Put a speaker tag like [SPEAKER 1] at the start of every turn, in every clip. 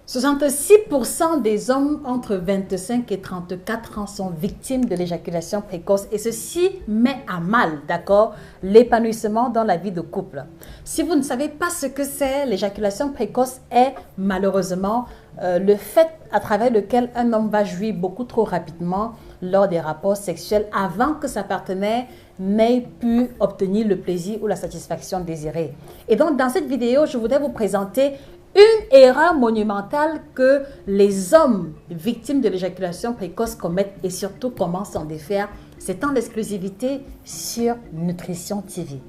[SPEAKER 1] 66% des hommes entre 25 et 34 ans sont victimes de l'éjaculation précoce et ceci met à mal, d'accord, l'épanouissement dans la vie de couple. Si vous ne savez pas ce que c'est, l'éjaculation précoce est malheureusement le fait à travers lequel un homme va jouir beaucoup trop rapidement lors des rapports sexuels avant que sa partenaire n'ait pu obtenir le plaisir ou la satisfaction désirée. Et donc, dans cette vidéo, je voudrais vous présenter une erreur monumentale que les hommes victimes de l'éjaculation précoce commettent et surtout comment s'en défaire. C'est en exclusivité sur Nutrition TV.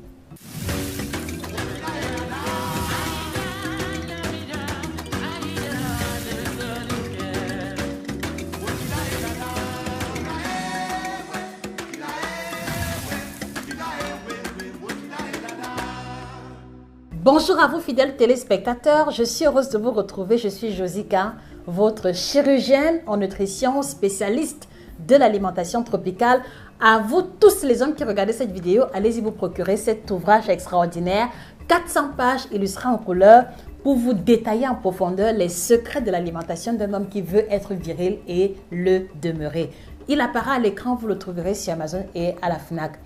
[SPEAKER 1] Bonjour à vous fidèles téléspectateurs, je suis heureuse de vous retrouver, je suis Josica, votre chirurgienne en nutrition, spécialiste de l'alimentation tropicale. À vous tous les hommes qui regardez cette vidéo, allez-y vous procurer cet ouvrage extraordinaire, 400 pages illustrées en couleur pour vous détailler en profondeur les secrets de l'alimentation d'un homme qui veut être viril et le demeurer. Il apparaît à l'écran, vous le trouverez sur Amazon et à la FNAC.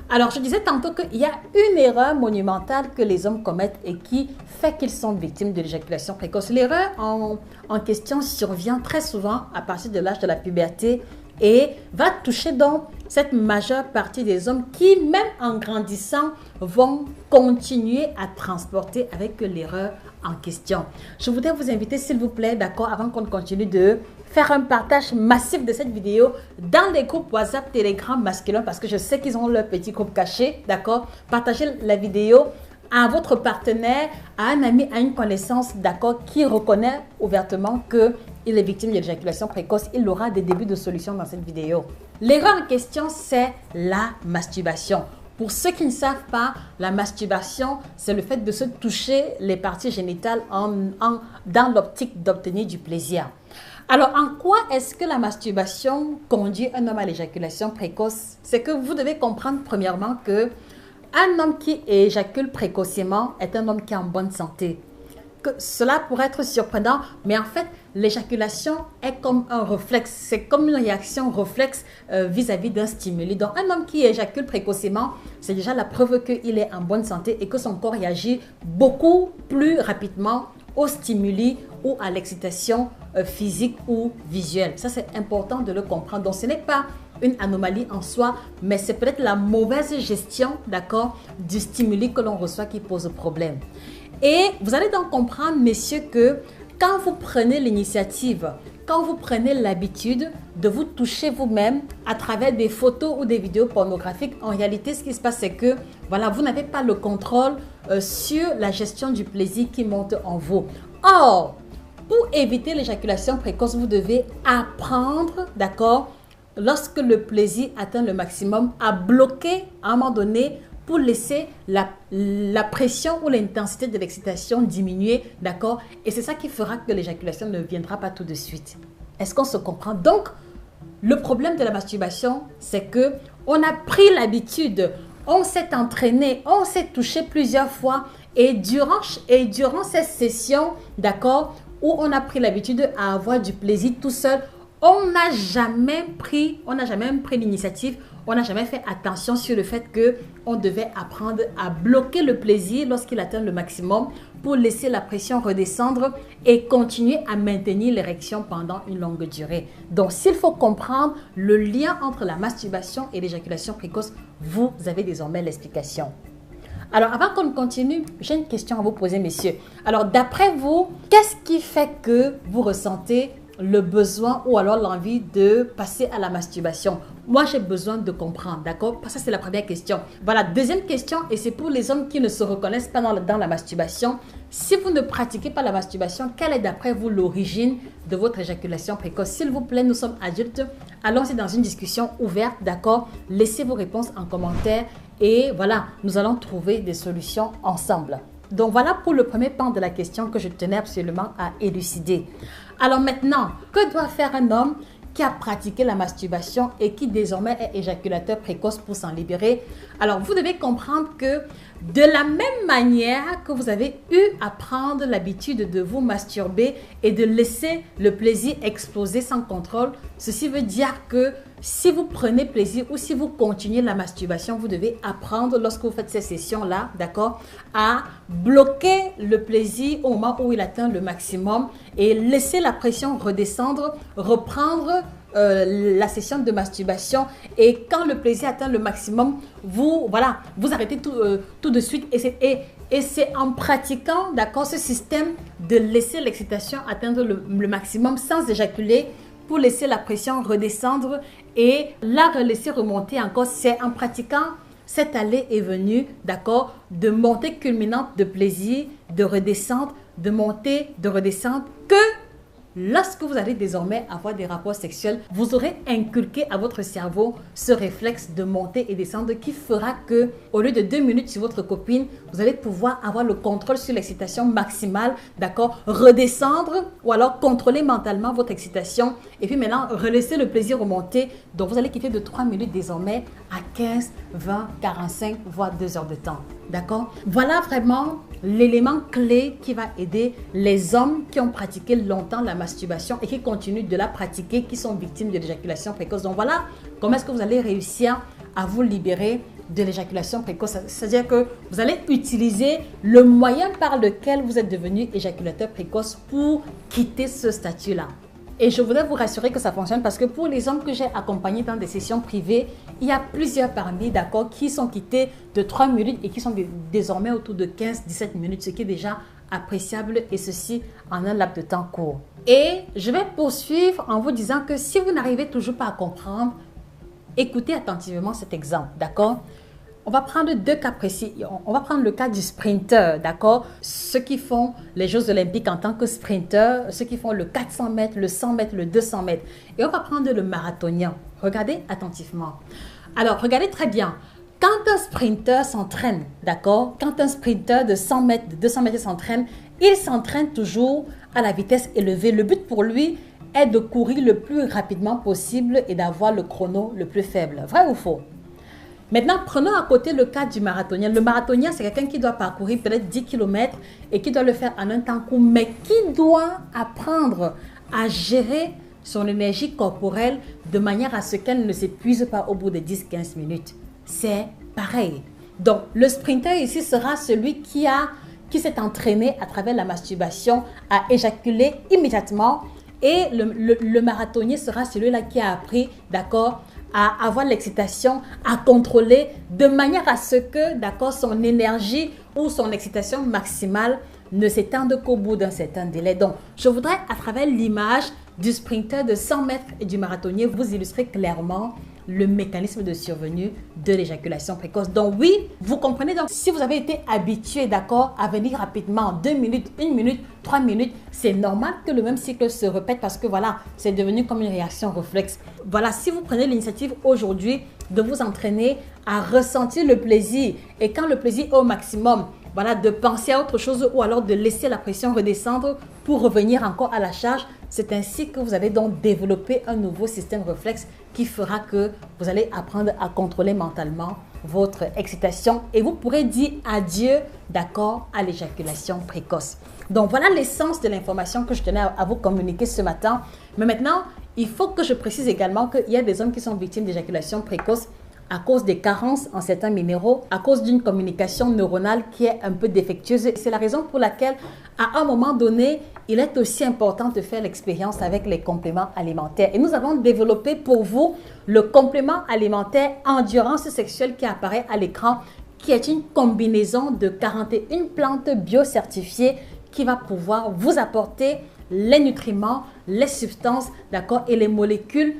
[SPEAKER 1] Alors, je disais tantôt qu'il y a une erreur monumentale que les hommes commettent et qui fait qu'ils sont victimes de l'éjaculation précoce. L'erreur en question survient très souvent à partir de l'âge de la puberté et va toucher donc cette majeure partie des hommes qui, même en grandissant, vont continuer à transporter avec l'erreur en question. Je voudrais vous inviter, s'il vous plaît, d'accord, avant qu'on continue, de faire un partage massif de cette vidéo dans les groupes WhatsApp, Telegram masculins, parce que je sais qu'ils ont leur petit groupe caché, d'accord. Partagez la vidéo à votre partenaire, à un ami, à une connaissance, d'accord, qui reconnaît ouvertement qu'il est victime de l'éjaculation précoce. Il aura des débuts de solutions dans cette vidéo. L'erreur en question, c'est la masturbation. Pour ceux qui ne savent pas, la masturbation, c'est le fait de se toucher les parties génitales dans l'optique d'obtenir du plaisir. Alors, en quoi est-ce que la masturbation conduit un homme à l'éjaculation précoce? C'est que vous devez comprendre premièrement que un homme qui éjacule précocement est un homme qui est en bonne santé. Que cela pourrait être surprenant, mais en fait, l'éjaculation est comme un réflexe. C'est comme une réaction réflexe vis-à-vis d'un stimuli. Donc, un homme qui éjacule précocement, c'est déjà la preuve qu'il est en bonne santé et que son corps réagit beaucoup plus rapidement aux stimuli ou à l'excitation physique ou visuelle. Ça, c'est important de le comprendre. Donc, ce n'est pas une anomalie en soi, mais c'est peut-être la mauvaise gestion, d'accord, du stimuli que l'on reçoit qui pose problème. Et vous allez donc comprendre, messieurs, que quand vous prenez l'initiative, quand vous prenez l'habitude de vous toucher vous-même à travers des photos ou des vidéos pornographiques, en réalité, ce qui se passe, c'est que voilà, vous n'avez pas le contrôle sur la gestion du plaisir qui monte en vous. Or, pour éviter l'éjaculation précoce, vous devez apprendre, d'accord, lorsque le plaisir atteint le maximum, à bloquer à un moment donné pour laisser la pression ou l'intensité de l'excitation diminuer, d'accord? Et c'est ça qui fera que l'éjaculation ne viendra pas tout de suite. Est-ce qu'on se comprend? Donc, le problème de la masturbation, c'est que on a pris l'habitude, on s'est entraîné, on s'est touché plusieurs fois et durant ces sessions, d'accord, où on a pris l'habitude à avoir du plaisir tout seul, on n'a jamais pris l'initiative, on n'a jamais fait attention sur le fait qu'on devait apprendre à bloquer le plaisir lorsqu'il atteint le maximum pour laisser la pression redescendre et continuer à maintenir l'érection pendant une longue durée. Donc, s'il faut comprendre le lien entre la masturbation et l'éjaculation précoce, vous avez désormais l'explication. Alors, avant qu'on continue, j'ai une question à vous poser, messieurs. Alors, d'après vous, qu'est-ce qui fait que vous ressentez le besoin ou alors l'envie de passer à la masturbation? Moi, j'ai besoin de comprendre, d'accord? Ça, c'est la première question. Voilà, deuxième question, et c'est pour les hommes qui ne se reconnaissent pas dans la masturbation. Si vous ne pratiquez pas la masturbation, quelle est d'après vous l'origine de votre éjaculation précoce? S'il vous plaît, nous sommes adultes. Allons-y dans une discussion ouverte, d'accord? Laissez vos réponses en commentaire et voilà, nous allons trouver des solutions ensemble. Donc voilà pour le premier pan de la question que je tenais absolument à élucider. Alors maintenant, que doit faire un homme qui a pratiqué la masturbation et qui désormais est éjaculateur précoce pour s'en libérer? Alors vous devez comprendre que De la même manière que vous avez eu à prendre l'habitude de vous masturber et de laisser le plaisir exploser sans contrôle, ceci veut dire que si vous prenez plaisir ou si vous continuez la masturbation, vous devez apprendre lorsque vous faites ces sessions-là, d'accord, à bloquer le plaisir au moment où il atteint le maximum et laisser la pression redescendre, reprendre la session de masturbation et quand le plaisir atteint le maximum, vous arrêtez tout de suite et c'est en pratiquant, d'accord, ce système de laisser l'excitation atteindre le maximum sans éjaculer pour laisser la pression redescendre et la laisser remonter encore. C'est en pratiquant cette allée et venue, d'accord, de montée culminante de plaisir, de redescente, de montée, de redescente, que lorsque vous allez désormais avoir des rapports sexuels, vous aurez inculqué à votre cerveau ce réflexe de monter et descendre qui fera que, au lieu de 2 minutes sur votre copine, vous allez pouvoir avoir le contrôle sur l'excitation maximale, d'accord, redescendre ou alors contrôler mentalement votre excitation et puis maintenant relaisser le plaisir remonter. Donc vous allez quitter de 3 minutes désormais à 15, 20, 45, voire 2 heures de temps. D'accord? Voilà vraiment l'élément clé qui va aider les hommes qui ont pratiqué longtemps la masturbation et qui continuent de la pratiquer, qui sont victimes de l'éjaculation précoce. Donc voilà comment est-ce que vous allez réussir à vous libérer de l'éjaculation précoce. C'est-à-dire que vous allez utiliser le moyen par lequel vous êtes devenu éjaculateur précoce pour quitter ce statut-là. Et je voudrais vous rassurer que ça fonctionne parce que pour les hommes que j'ai accompagnés dans des sessions privées, il y a plusieurs parmi, d'accord, qui sont quittés de 3 minutes et qui sont désormais autour de 15-17 minutes, ce qui est déjà appréciable et ceci en un laps de temps court. Et je vais poursuivre en vous disant que si vous n'arrivez toujours pas à comprendre, écoutez attentivement cet exemple, d'accord? On va prendre 2 cas précis. On va prendre le cas du sprinter, d'accord? Ceux qui font les Jeux Olympiques en tant que sprinter, ceux qui font le 400 mètres, le 100 mètres, le 200 mètres. Et on va prendre le marathonien. Regardez attentivement. Alors, regardez très bien. Quand un sprinter s'entraîne, d'accord? Quand un sprinter de 100 mètres, de 200 mètres s'entraîne, il s'entraîne toujours à la vitesse élevée. Le but pour lui est de courir le plus rapidement possible et d'avoir le chrono le plus faible. Vrai ou faux? Maintenant, prenons à côté le cas du marathonien. Le marathonien, c'est quelqu'un qui doit parcourir peut-être 10 km et qui doit le faire en un temps court, mais qui doit apprendre à gérer son énergie corporelle de manière à ce qu'elle ne s'épuise pas au bout de 10-15 minutes. C'est pareil. Donc, le sprinter ici sera celui qui s'est entraîné à travers la masturbation à éjaculer immédiatement et le marathonien sera celui-là qui a appris, d'accord, à avoir l'excitation, à contrôler de manière à ce que, d'accord, son énergie ou son excitation maximale ne s'étende qu'au bout d'un certain délai. Donc, je voudrais, à travers l'image du sprinter de 100 mètres et du marathonnier, vous illustrer clairement le mécanisme de survenue de l'éjaculation précoce. Donc oui, vous comprenez, donc si vous avez été habitué, d'accord, à venir rapidement, 2 minutes, 1 minute, 3 minutes, c'est normal que le même cycle se répète parce que voilà, c'est devenu comme une réaction réflexe. Voilà, si vous prenez l'initiative aujourd'hui de vous entraîner à ressentir le plaisir et quand le plaisir est au maximum, voilà, de penser à autre chose ou alors de laisser la pression redescendre pour revenir encore à la charge, c'est ainsi que vous allez donc développer un nouveau système réflexe qui fera que vous allez apprendre à contrôler mentalement votre excitation et vous pourrez dire adieu, d'accord, à l'éjaculation précoce. Donc voilà l'essence de l'information que je tenais à vous communiquer ce matin. Mais maintenant, il faut que je précise également qu'il y a des hommes qui sont victimes d'éjaculation précoce à cause des carences en certains minéraux, à cause d'une communication neuronale qui est un peu défectueuse. C'est la raison pour laquelle, à un moment donné, il est aussi important de faire l'expérience avec les compléments alimentaires. Et nous avons développé pour vous le complément alimentaire endurance sexuelle qui apparaît à l'écran, qui est une combinaison de 41 plantes biocertifiées qui va pouvoir vous apporter les nutriments, les substances, d'accord, et les molécules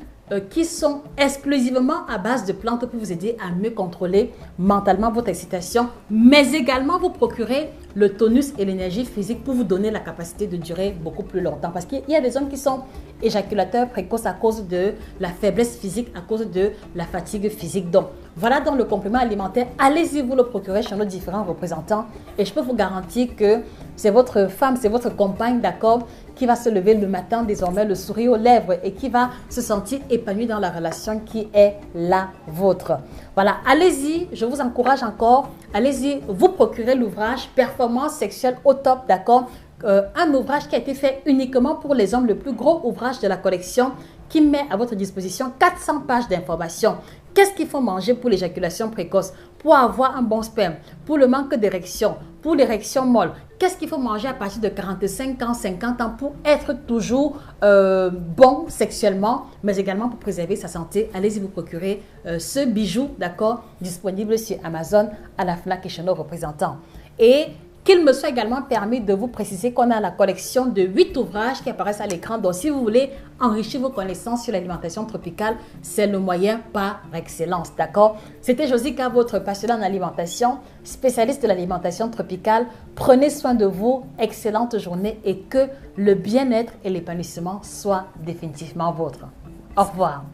[SPEAKER 1] qui sont exclusivement à base de plantes pour vous aider à mieux contrôler mentalement votre excitation, mais également vous procurer le tonus et l'énergie physique pour vous donner la capacité de durer beaucoup plus longtemps. Parce qu'il y a des hommes qui sont éjaculateurs précoces à cause de la faiblesse physique, à cause de la fatigue physique. Donc, voilà dans le complément alimentaire. Allez-y vous le procurer chez nos différents représentants et je peux vous garantir que c'est votre femme, c'est votre compagne, d'accord, qui va se lever le matin désormais le sourire aux lèvres et qui va se sentir épanouie dans la relation qui est la vôtre. Voilà, allez-y, je vous encourage encore, allez-y, vous procurez l'ouvrage Performance sexuelle au top, d'accord? Un ouvrage qui a été fait uniquement pour les hommes, le plus gros ouvrage de la collection qui met à votre disposition 400 pages d'informations. Qu'est-ce qu'il faut manger pour l'éjaculation précoce, pour avoir un bon sperme, pour le manque d'érection, pour l'érection molle? Qu'est-ce qu'il faut manger à partir de 45 ans, 50 ans pour être toujours bon sexuellement, mais également pour préserver sa santé? Allez-y vous procurer ce bijou, d'accord, disponible sur Amazon, à la FNAC et chez nos représentants. Et qu'il me soit également permis de vous préciser qu'on a la collection de 8 ouvrages qui apparaissent à l'écran. Donc, si vous voulez enrichir vos connaissances sur l'alimentation tropicale, c'est le moyen par excellence, d'accord? C'était Josika, votre passionnée en alimentation, spécialiste de l'alimentation tropicale. Prenez soin de vous, excellente journée et que le bien-être et l'épanouissement soient définitivement vôtres. Au revoir.